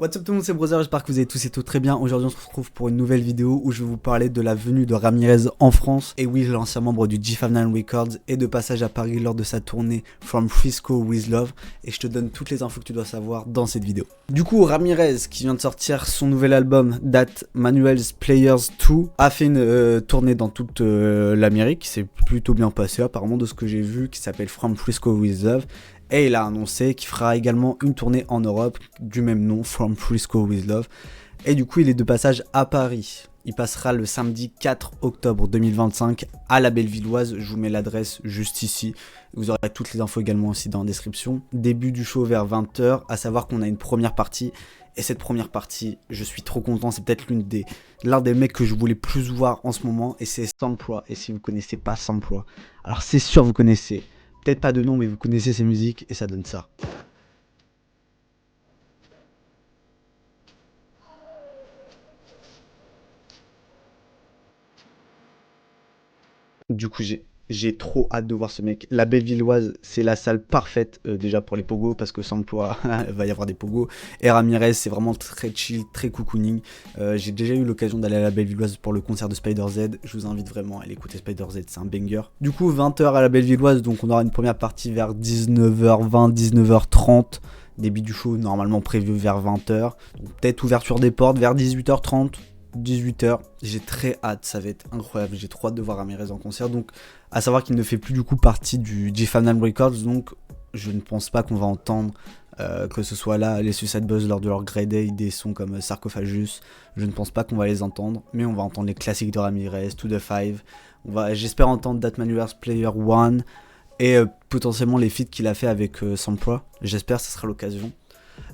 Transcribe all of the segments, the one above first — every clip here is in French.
What's up tout le monde, c'est Brother, j'espère que vous allez tous et toutes très bien. Aujourd'hui on se retrouve pour une nouvelle vidéo où je vais vous parler de la venue de Ramirez en France. Et oui, l'ancien membre du G59 Records est de passage à Paris lors de sa tournée From Frisco With Love. Et je te donne toutes les infos que tu dois savoir dans cette vidéo. Du coup, Ramirez, qui vient de sortir son nouvel album That Manuel's Players 2, a fait une tournée dans toute l'Amérique. C'est plutôt bien passé apparemment de ce que j'ai vu, qui s'appelle From Frisco With Love. Et il a annoncé qu'il fera également une tournée en Europe du même nom, From Frisco With Love. Et du coup, il est de passage à Paris. Il passera le samedi 4 octobre 2025 à la Bellevilloise. Je vous mets l'adresse juste ici. Vous aurez toutes les infos également aussi dans la description. Début du show vers 20h, à savoir qu'on a une première partie. Et cette première partie, je suis trop content. C'est peut-être l'un des mecs que je voulais plus voir en ce moment. Et c'est Samploy. Et si vous connaissez pas Samploy, alors c'est sûr vous connaissez. Peut-être pas de nom, mais vous connaissez ses musiques et ça donne ça. Du coup, j'ai trop hâte de voir ce mec. La Bellevilloise, c'est la salle parfaite déjà pour les pogos parce que Samploy, il va y avoir des pogos. Et Ramirez, c'est vraiment très chill, très cocooning. J'ai déjà eu l'occasion d'aller à la Bellevilloise pour le concert de Spider Z. Je vous invite vraiment à aller écouter Spider Z, c'est un banger. Du coup, 20h à la Bellevilloise, donc on aura une première partie vers 19h20, 19h30. Début du show normalement prévu vers 20h. Peut-être ouverture des portes vers 18h30. 18h, j'ai très hâte, ça va être incroyable, j'ai trop hâte de voir Ramirez en concert. Donc à savoir qu'il ne fait plus du coup partie du G59 Records, donc je ne pense pas qu'on va entendre que ce soit là les Suicide Boys lors de leur Grey Day, des sons comme Sarcophagus. Je ne pense pas qu'on va les entendre, mais on va entendre les classiques de Ramirez, To The Five. J'espère entendre That Manuel's Player 1 et potentiellement les feats qu'il a fait avec Samploy. J'espère que ce sera l'occasion.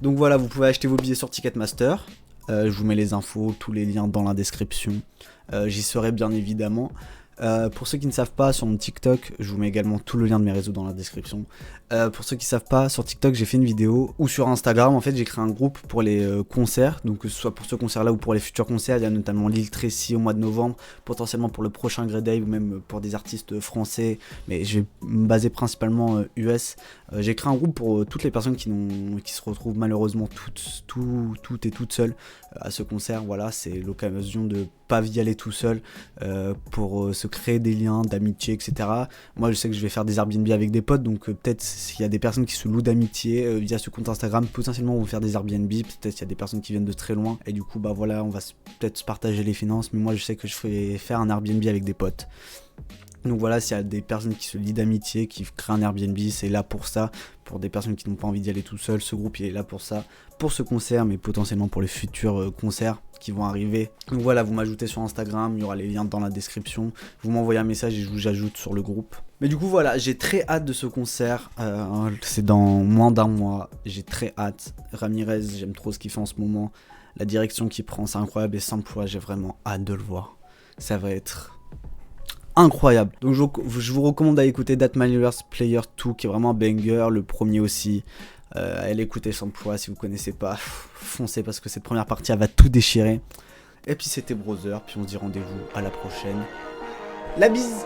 Donc voilà, vous pouvez acheter vos billets sur Ticketmaster. Je vous mets les infos, tous les liens dans la description. J'y serai bien évidemment. Pour ceux qui ne savent pas, sur mon TikTok, je vous mets également tout le lien de mes réseaux dans la description. Pour ceux qui ne savent pas, sur TikTok, j'ai fait une vidéo, ou sur Instagram, en fait, j'ai créé un groupe pour les concerts. Donc, que ce soit pour ce concert-là ou pour les futurs concerts, il y a notamment Lil Tracy au mois de novembre, potentiellement pour le prochain Grey Day ou même pour des artistes français. Mais je vais me baser principalement US. J'ai créé un groupe pour toutes les personnes qui se retrouvent malheureusement toutes et toutes seules à ce concert. Voilà, c'est l'occasion de pas y aller tout seul pour se créer des liens d'amitié, etc. Moi, je sais que je vais faire des Airbnb avec des potes, donc peut-être s'il y a des personnes qui se louent d'amitié via ce compte Instagram, potentiellement on va faire des Airbnb. Peut-être qu'il y a des personnes qui viennent de très loin et du coup, bah voilà, on va peut-être se partager les finances. Mais moi, je sais que je vais faire un Airbnb avec des potes. Donc voilà, s'il y a des personnes qui se lient d'amitié, qui créent un Airbnb, c'est là pour ça. Pour des personnes qui n'ont pas envie d'y aller tout seul, ce groupe il est là pour ça. Pour ce concert, mais potentiellement pour les futurs concerts qui vont arriver. Donc voilà, vous m'ajoutez sur Instagram, il y aura les liens dans la description. Vous m'envoyez un message et je vous ajoute sur le groupe. Mais du coup voilà, j'ai très hâte de ce concert. C'est dans moins d'un mois, j'ai très hâte. Ramirez, j'aime trop ce qu'il fait en ce moment. La direction qu'il prend, c'est incroyable. Et Samploy, j'ai vraiment hâte de le voir. Ça va être incroyable. Donc je vous recommande d'aller écouter That Manuel's Player 2 qui est vraiment un banger, le premier aussi. Allez écouter Samploy si vous connaissez pas, foncez parce que cette première partie elle va tout déchirer. Et puis c'était Brother, puis on se dit rendez-vous à la prochaine. La bise.